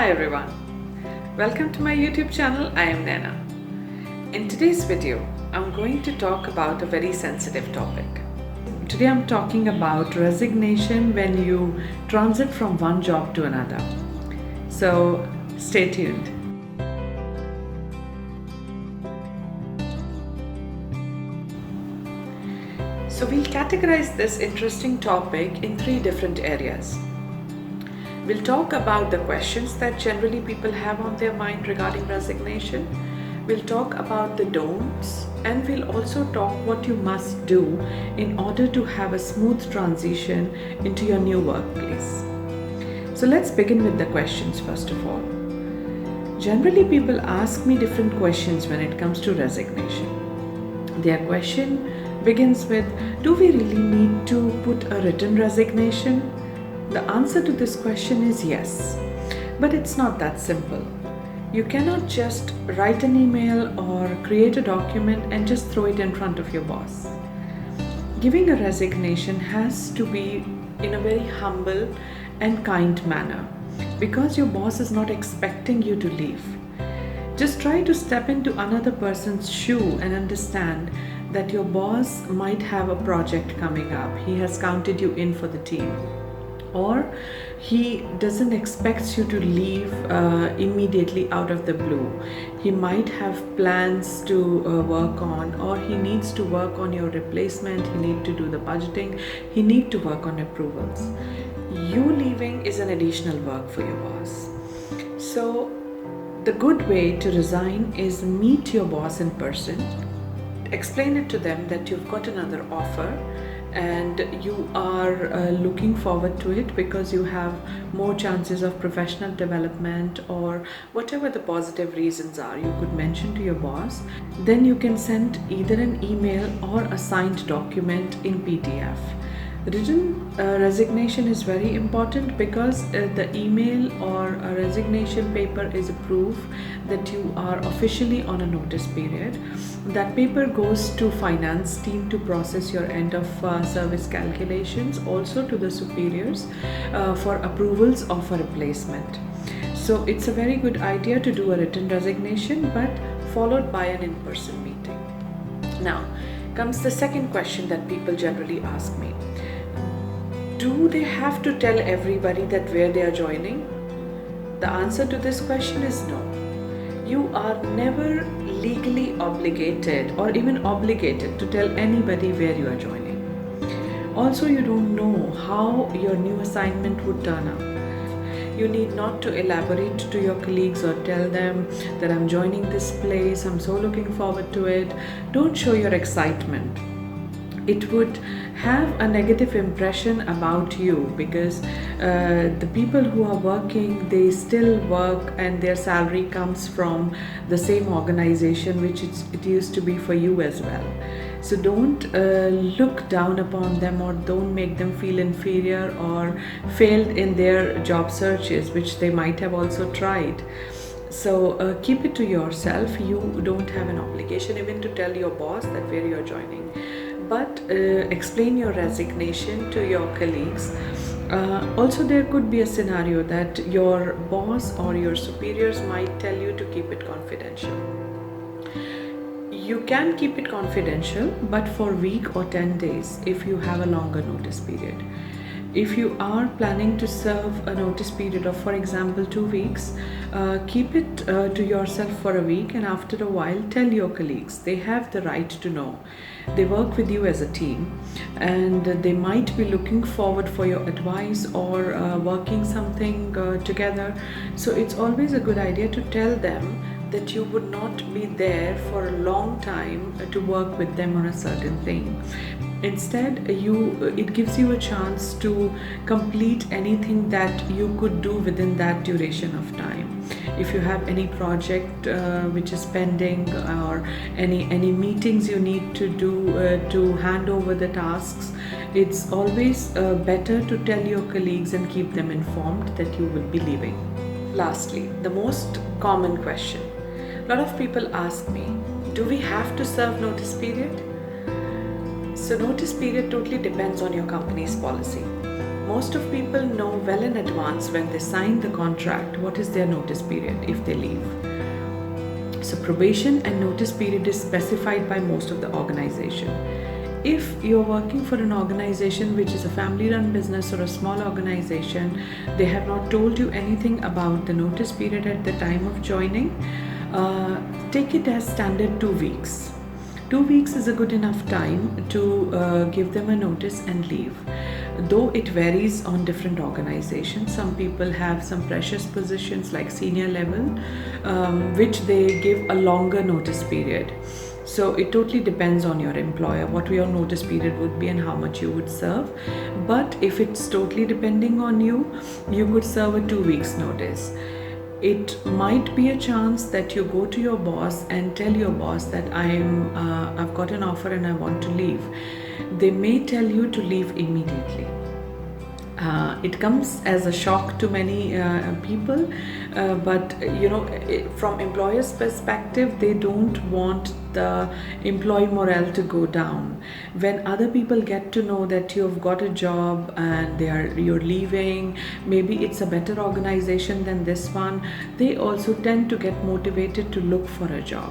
Hi everyone, welcome to my YouTube channel. I am Naina. In today's video, I'm going to talk about a very sensitive topic. Today I'm talking about resignation when you transit from one job to another. So stay tuned. So we'll categorize this interesting topic in three different areas. We'll talk about the questions that generally people have on their mind regarding resignation. We'll talk about the don'ts, and we'll also talk what you must do in order to have a smooth transition into your new workplace. So let's begin with the questions first of all. Generally, people ask me different questions when it comes to resignation. Their question begins with, do we really need to put a written resignation? The answer to this question is yes, but it's not that simple. You cannot just write an email or create a document and just throw it in front of your boss. Giving a resignation has to be in a very humble and kind manner because your boss is not expecting you to leave. Just try to step into another person's shoe and understand that your boss might have a project coming up. He has counted you in for the team. Or he doesn't expect you to leave immediately out of the blue. He might have plans to work on, or he needs to work on your replacement. He needs to do the budgeting. He needs to work on approvals. You leaving is an additional work for your boss. So the good way to resign is meet your boss in person. Explain it to them that you've got another offer and you are looking forward to it because you have more chances of professional development, or whatever the positive reasons are you could mention to your boss. Then you can send either an email or a signed document in PDF. Written resignation is very important because the email or a resignation paper is a proof that you are officially on a notice period. That paper goes to finance team to process your end of service calculations, also to the superiors for approvals of a replacement. So it's a very good idea to do a written resignation, but followed by an in-person meeting. Now comes the second question that people generally ask me. Do they have to tell everybody that where they are joining? The answer to this question is no. You are never legally obligated or even obligated to tell anybody where you are joining. Also, you don't know how your new assignment would turn out. You need not to elaborate to your colleagues or tell them that I'm joining this place, I'm so looking forward to it. Don't show your excitement. It would have a negative impression about you because the people who are working, they still work and their salary comes from the same organization which it used to be for you as well. So don't look down upon them or don't make them feel inferior or failed in their job searches, which they might have also tried. So keep it to yourself. You don't have an obligation even to tell your boss that where you're joining. But explain your resignation to your colleagues. Also, there could be a scenario that your boss or your superiors might tell you to keep it confidential. You can keep it confidential, but for a week or 10 days if you have a longer notice period. If you are planning to serve a notice period of, for example, 2 weeks, keep it to yourself for a week, and after a while tell your colleagues. They have the right to know. They work with you as a team and they might be looking forward for your advice or working something together. So it's always a good idea to tell them that you would not be there for a long time to work with them on a certain thing. Instead, it gives you a chance to complete anything that you could do within that duration of time. If you have any project which is pending or any meetings you need to do to hand over the tasks, it's always better to tell your colleagues and keep them informed that you will be leaving. Lastly, the most common question. A lot of people ask me, do we have to serve notice period? So notice period totally depends on your company's policy. Most of people know well in advance when they sign the contract what is their notice period if they leave. So probation and notice period is specified by most of the organization. If you're working for an organization which is a family-run business or a small organization, they have not told you anything about the notice period at the time of joining, take it as standard 2 weeks. 2 weeks is a good enough time to give them a notice and leave. Though it varies on different organizations, some people have some precious positions like senior level, which they give a longer notice period. So it totally depends on your employer, what your notice period would be and how much you would serve. But if it's totally depending on you, you could serve a 2 weeks notice. It might be a chance that you go to your boss and tell your boss that I've got an offer and I want to leave. They may tell you to leave immediately. It comes as a shock to many people, but from employer's perspective, they don't want the employee morale to go down. When other people get to know that you've got a job and you're leaving, maybe it's a better organization than this one, they also tend to get motivated to look for a job.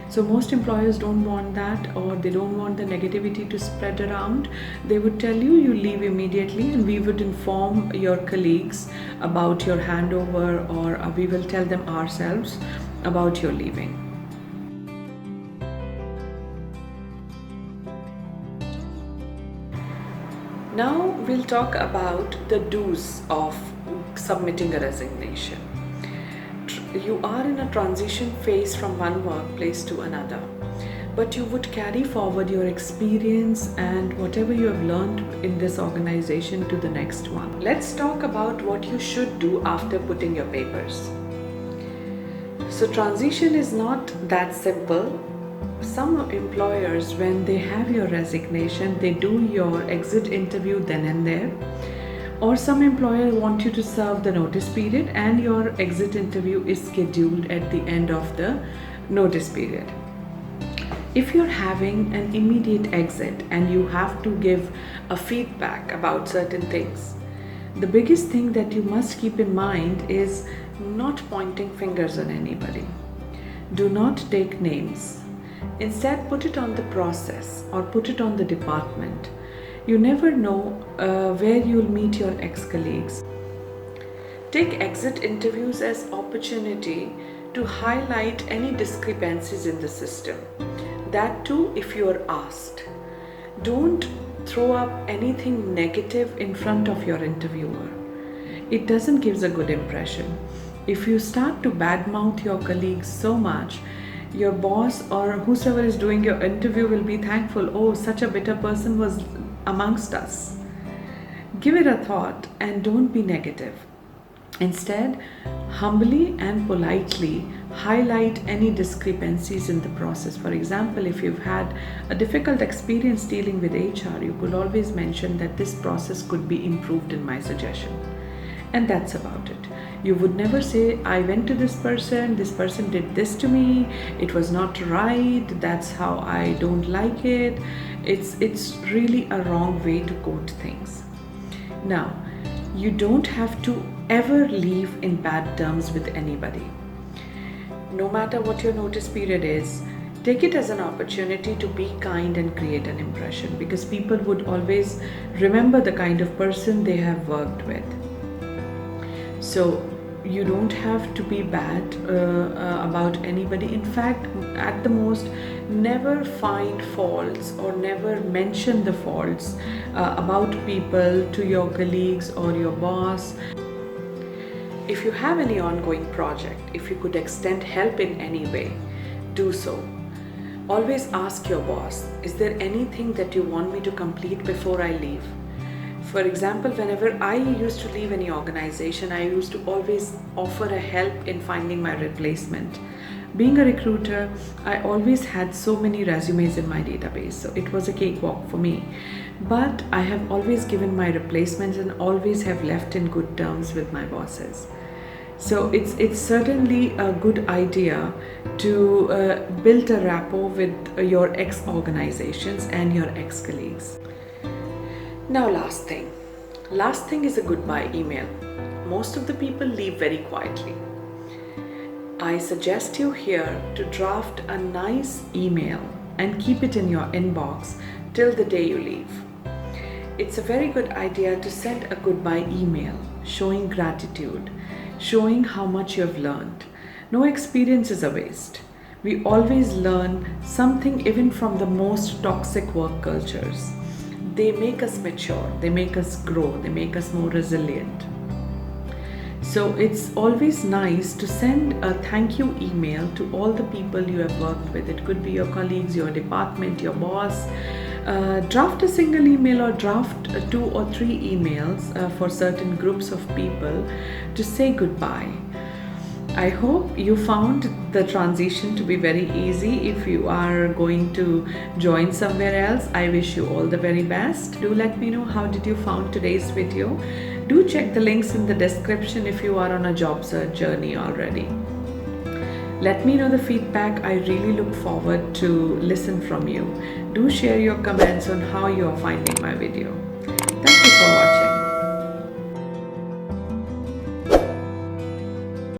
So most employers don't want that, or they don't want the negativity to spread around. They would tell you leave immediately, and we would inform your colleagues about your handover, or we will tell them ourselves about your leaving. Now we'll talk about the do's of submitting a resignation. You are in a transition phase from one workplace to another, but you would carry forward your experience and whatever you have learned in this organization to the next one. Let's talk about what you should do after putting your papers. So transition is not that simple. Some employers, when they have your resignation, they do your exit interview then and there. Or some employer want you to serve the notice period and your exit interview is scheduled at the end of the notice period. If you're having an immediate exit and you have to give a feedback about certain things, the biggest thing that you must keep in mind is not pointing fingers on anybody. Do not take names. Instead, put it on the process or put it on the department. You never know where you'll meet your ex-colleagues. Take exit interviews as opportunity to highlight any discrepancies in the system. That too, if you are asked. Don't throw up anything negative in front of your interviewer. It doesn't give a good impression. If you start to badmouth your colleagues so much, your boss or whosoever is doing your interview will be thankful, oh, such a bitter person was amongst us. Give it a thought and don't be negative. Instead, humbly and politely highlight any discrepancies in the process. For example, if you've had a difficult experience dealing with HR, you could always mention that this process could be improved in my suggestion. And that's about it. You would never say, I went to this person did this to me, it was not right, that's how I don't like it. It's really a wrong way to quote things. Now, you don't have to ever leave in bad terms with anybody. No matter what your notice period is, take it as an opportunity to be kind and create an impression, because people would always remember the kind of person they have worked with. So you don't have to be bad about anybody. In fact, at the most, never find faults or never mention the faults about people to your colleagues or your boss. If you have any ongoing project, if you could extend help in any way, do so. Always ask your boss, is there anything that you want me to complete before I leave? For example, whenever I used to leave any organization, I used to always offer a help in finding my replacement. Being a recruiter, I always had so many resumes in my database, so it was a cakewalk for me. But I have always given my replacements and always have left in good terms with my bosses. So it's certainly a good idea to build a rapport with your ex-organizations and your ex-colleagues. Now, last thing, Last thing is a goodbye email. Most of the people leave very quietly. I suggest you here to draft a nice email and keep it in your inbox till the day you leave. It's a very good idea to send a goodbye email showing gratitude, showing how much you have learned. No experience is a waste. We always learn something even from the most toxic work cultures. They make us mature, they make us grow, they make us more resilient. So it's always nice to send a thank you email to all the people you have worked with. It could be your colleagues, your department, your boss. Draft a single email or draft 2 or 3 emails for certain groups of people to say goodbye. I hope you found the transition to be very easy. If you are going to join somewhere else, I wish you all the very best. Do let me know how did you found today's video. Do check the links in the description if you are on a job search journey already. Let me know the feedback. I really look forward to listen from you. Do share your comments on how you are finding my video. Thank you for watching.